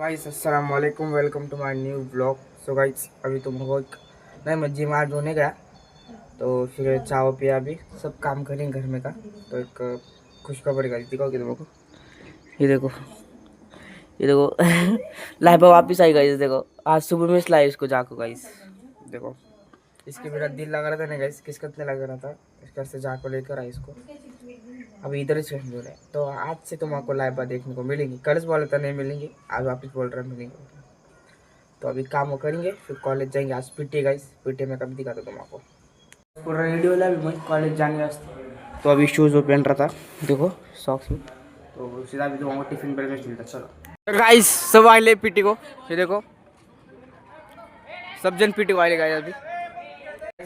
Guys अस्सलाम वालेकुम, welcome to my new blog. So guys अभी तो बहुत नहीं, मैं जिम आज होने गया तो फिर चाय पिया, अभी सब काम करेंगे घर में का। तो एक खुशखबरी का दिखाओगे तुम को, ये देखो ये देखो लाइबा वापिस आई गाइस। देखो आज सुबह में लाई इसको जाको गाइस। देखो इसके मेरा दिल लग रहा था ना गाइस, किसकत नहीं लग रहा था, इस घर से जाको लेकर आई इसको। अभी इधर ही चेंज हो रहा है, तो आज से तुम आपको लाइबा देखने को मिलेंगी। कल से बोला था नहीं मिलेंगी, आज वापस बोल रहा है मिलेंगे। तो अभी काम वो करेंगे फिर कॉलेज जाएंगे। आज पीटी गाइस, पीटी में कभी दिखाता तुम आपको पूरा रेडियो ला भी कॉलेज जाने वास्ते। तो अभी शूज़ वो पहन रहा था, देखो सॉक्स में। तो सीधा अभी तो टिफिन पर मिलता। चलो गाइस सब आए पीटी को, ये देखो सब जन पीटी को आए गाइस।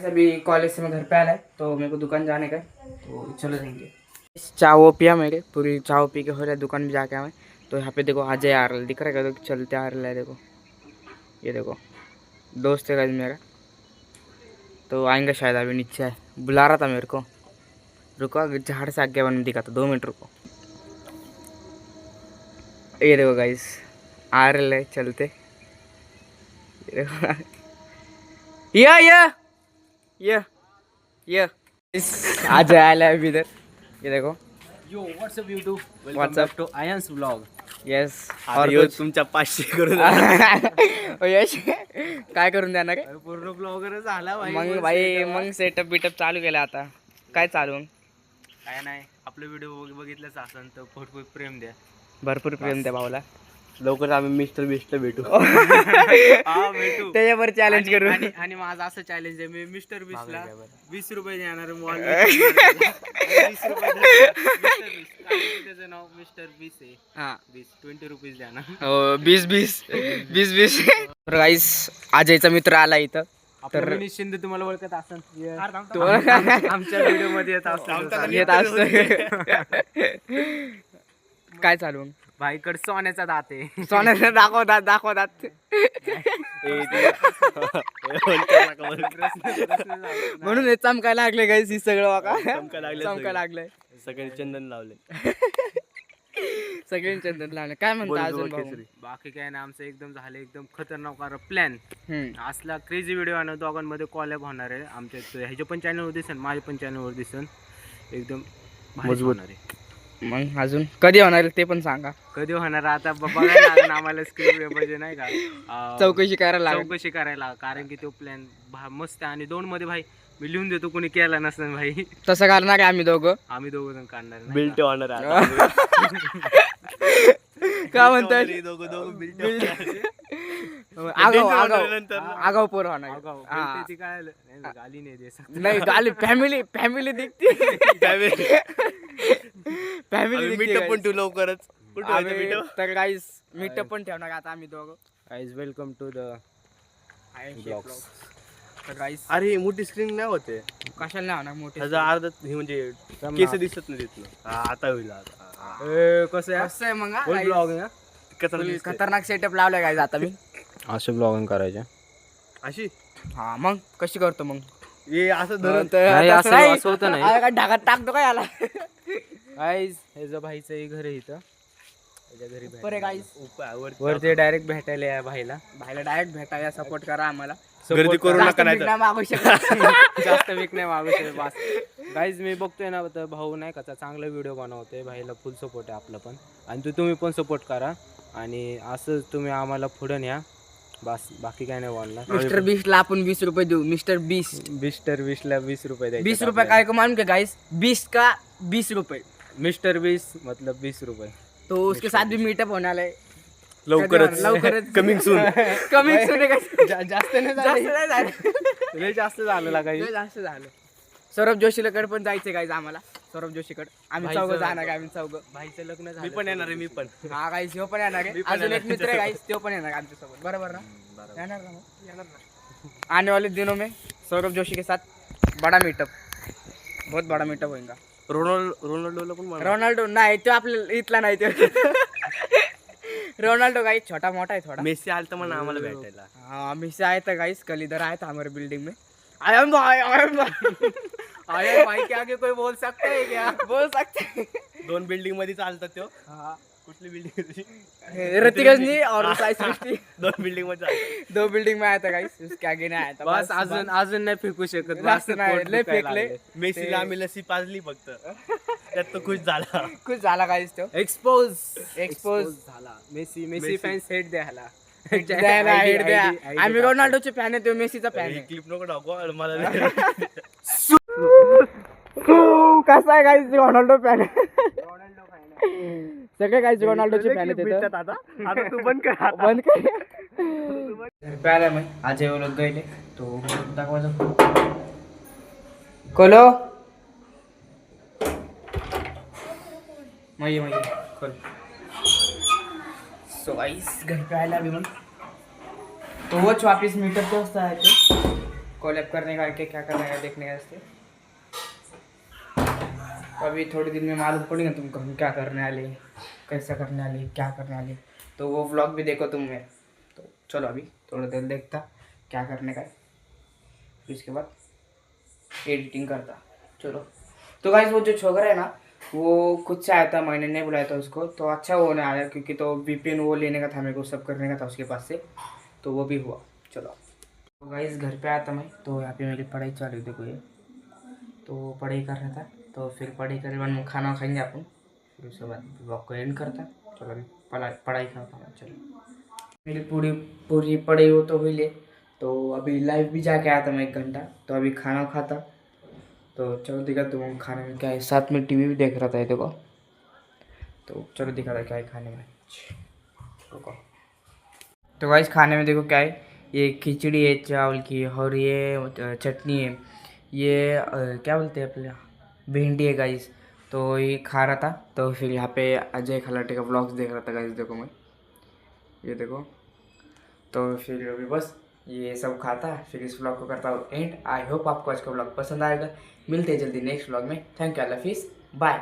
अभी कॉलेज से मैं घर पे आया है तो मेरे को दुकान जाने का है, तो चलो जाएंगे। चाय वो पिया, मेरे पूरी चाय पी के हो रहा है, दुकान भी जाके आए। तो यहाँ पे देखो अजय आ रहा है, दिख रहा है, तो चलते आ रहा है। देखो ये देखो दोस्त है मेरा, तो आएंगे शायद, अभी नीचे है, बुला रहा था मेरे को। रुको झाड़ से आगे बन दिखा था, 2 मिनट रुको। ये देखो गाइस आ रहे चलते, ये देखो ये आज आया अभी इधर, ये देखो। Yo what's up YouTube, welcome what's up back to Ayan's vlog. Yes और और तुमच्या 500 करून यश काय करून देणार आहे? पूर्ण ब्लॉगर झाला भाई। मग भाई मग सेटअप बिटअप चालू केला आता, काय चालू? काय नाही, आपलं व्हिडिओ बघितलंच असेल तर भरपूर प्रेम द्या, भरपूर प्रेम द्या भाऊला। लवकर आम्ही मिस्टर बिस्टर भेटू। हा भेटू, त्याच्यावर चॅलेंज करू। आणि माझं असं चॅलेंज आहे, मी मिस्टर बिस्टला 20 रुपये देणार मॉल। 20 रुपये त्याचं नाव मिस्टर बीस आहे। हा 20 रुपीज द्या ना। हो 20 तर गाईस अजयचा मित्र आला इथं, तर विनीत शिंदे तुम्हाला ओळखत असेल, आमच्या व्हिडिओ मध्ये येत असतो। काय चालू मग? भाईकडे सोन्याचा दात आहे, सोन्याचं दाखवतात म्हणून हे चमकायला लागले गाईस, ही सगळं वाका चमकायला लागलंय। सगळे चंदन लावले, सगळे चंदन लावले। काय म्हणता अजून भाऊ? बाकी काय ना, आमचं एकदम झालं एकदम खतरनाक प्लॅन। हम्म असला क्रेझी व्हिडिओ आणि दोघांमध्ये कॉलॅब होणार आहे आमच्या, ह्याच्या पण चॅनलवर दिसेल, माझ्या पण चॅनलवर दिसेल, एकदम मजबूत होणार आहे। मग अजून कधी होणार ते पण सांगा। कधी होणार आता बघायला लागेल आम्हाला, स्क्रिप्ट म्हणजे नाही का, चौकशी करायला, कारण की तो प्लॅन मस्त आहे। आणि 2 मध्ये भाई मी लिहून देतो, कोणी केला नसेल भाई, तसं करणार आहे आम्ही दोघं जण काढणार बिल्ट ऑनर का म्हणतात आगाव पोर होणार। गाली नाही दे सकते, नाही गाली फॅमिली दिखती, फॅमिली मीटअप पण तू लवकरच तर गाईस मीटअप पण ठेवणार आता आम्ही दोघं। Guys welcome to the blogs. तर गाईस अरे मोठी स्क्रीन नाही होते, कशाला नाही होणार मोठे? त्याचा अर्धा हे म्हणजे केस दिसत नाही तिथलं, आता होईल कसं आहे मग हा, फुल guys? ब्लॉग ना, Full खतरनाक सेटअप लावलाय गाईस आता मी। असे ब्लॉगिंग करायचे अशी हा मग कशी करतो मग? हे असं धरून नाही, असं होतं नाही। काय ढाकात टाकतो काय याला? गाईज हे जो भाईचं घर आहे इथं, त्याच्या घरी बरे गाईस वरती डायरेक्ट भेटायला या भाईला डायरेक्ट भेटायला, सपोर्ट करा आम्हाला। गर्दी करू नका, नाही तर मागू शकत जास्त वीक नाही मागू शकत बस। गाईज मी बघतोय ना, तर भाऊ नाही का चांगला व्हिडिओ बनवतोय, भाईला फुल सपोर्ट आहे आपला पण, आणि तुम्ही पण सपोर्ट करा, आणि असंच तुम्ही आम्हाला पुढे न्या बस, बाकी काय नाही बोलणार। मिस्टर बीस्टला आपण 20 रुपये देऊ। मिस्टर बीस्ट मिस्टर बीसला 20 रुपये द्यायचे। 20 रुपये काय को मालूम क्या गाइस? 20 का 20 रुपये। मिस्टर बीस मतलब 20 रुपये। तो उसके साथ भी मीटअप होने वाला है लवकरच कमिंग सून जास्त नाही जास्त झालं काही, जास्त झालं। सौरभ जोशीकडे पण जायचं गाईज आम्हाला, सौरभ जोशीकडे आम्ही चौघं जाणार, आम्ही चौघं। भाईचं लग्न मी झालं, पण येणार आहे, मी पण हा गाईज ह्यो पण येणार आहे, अजून एक मित्र आहे गाईज तो पण येणार आहे आमच्या सोबत, बरोबर ना? येणार ना। आने वाले दिनों में सौरभ जोशी के साथ बड़ा मीटअप, बहुत बड़ा मीटअप होगा। रोनाल्डोला पण रोनाल्डो नाही, तो आपल्या इथला नाही, तो रोनाल्डो गाइस छोटा मोटा है थोड़ा। मेसी आल तर म्हणा आम्हाला भेटायला। हाँ मेसी आया था गाइस, कल इधर आया था हमारे बिल्डिंग में। आई एम भाई अरे भाई के आगे कोई बोल सकता है क्या? बोल सकते हैं। 2 बिल्डिंग मध्ये चालतात तो। हाँ कुठली बिल्डिंग ऋतिकजनी और साई सृष्टि 2 बिल्डिंग मध्ये आहे. 2 बिल्डिंग में आया था गाइस, उसके आगे नहीं आया था. बस अजून नाही फेकू शकत जास्त बस, नाही, पोट लय दुखायला फेकले. लागलंय. मेसीला आम्ही लसी पाजली फक्त त्यात तो खुश झाला. कुछ झाला गाइस तो. एक्सपोज झाला. मेसी फॅन्स हेट द्यायला द्यायला हेड द्या. ID आम्ही रोनाल्डोचे फॅन आहे, तो मेसीचा फॅन ही आहे. क्लिप नको टाकू आणि मला कसा आहे गाइस, रोनाल्डो फॅन सगळे गाइस रोनाल्डोचे फॅन आहेत तिथं. आता आता तू बंद कर आता. बंद कर. प्याला मैं आज वो लोग गए तो दाखवायचं खोलो. मैं खोल. सो गाइस घर पे आया अभी मैं, तो वो वापिस मीटर पे होता है तो कोलैब करने का क्या करने का देखने का इससे. तो अभी थोड़े दिन में मालूम पड़ेगा तुमको हम क्या करने वाले, कैसा करने वाले, क्या करने वाले. तो वो व्लॉग भी देखो तुम में. तो चलो अभी थोड़ा देर देखता क्या करने का है, फिर उसके बाद एडिटिंग करता. चलो. तो गाइस वो जो छोकरा है ना वो खुद से आया था, मैंने नहीं बुलाया था उसको. तो अच्छा वो नहीं आया क्योंकि तो VPN वो लेने का था मेरे को, सब करने का था उसके पास से, तो वो भी हुआ. चलो. तो गाइस घर पे आया था मैं, तो यहाँ पे मेरी पढ़ाई चालू देखो ये. तो पढ़ाई कर रहा था, तो फिर पढ़ाई करने बाद में खाना खाएंगे अपन, फिर उसके बाद ब्लॉग को एंड करता. चलो अभी पढ़ाई करता हूँ. चलो मेरी पूरी पढ़ाई वो तो हुई ले. तो अभी लाइव भी जाके आया था मैं 1 घंटा. तो अभी खाना खाता. तो चलो दिखा तुम खाने में क्या है, साथ में टीवी भी देख रहा था ये देखो. तो चलो दिखा था क्या है खाने में. रुको. तो गाइस खाने में देखो क्या है, ये खिचड़ी है चावल की, और ये चटनी है, ये क्या बोलते हैं अपने भिंडी है गाइस. तो ये खा रहा था. तो फिर यहाँ पे अजय खलाटे का व्लॉग्स देख रहा था गाइस देखो मैं, ये देखो. तो फिर अभी बस ये सब खाता, फिर इस व्लॉग को करता हूँ एंड. आई होप आपको आज का व्लॉग पसंद आएगा. मिलते हैं जल्दी नेक्स्ट व्लॉग में. थैंक यू, अल्लाह हाफिज़, बाय.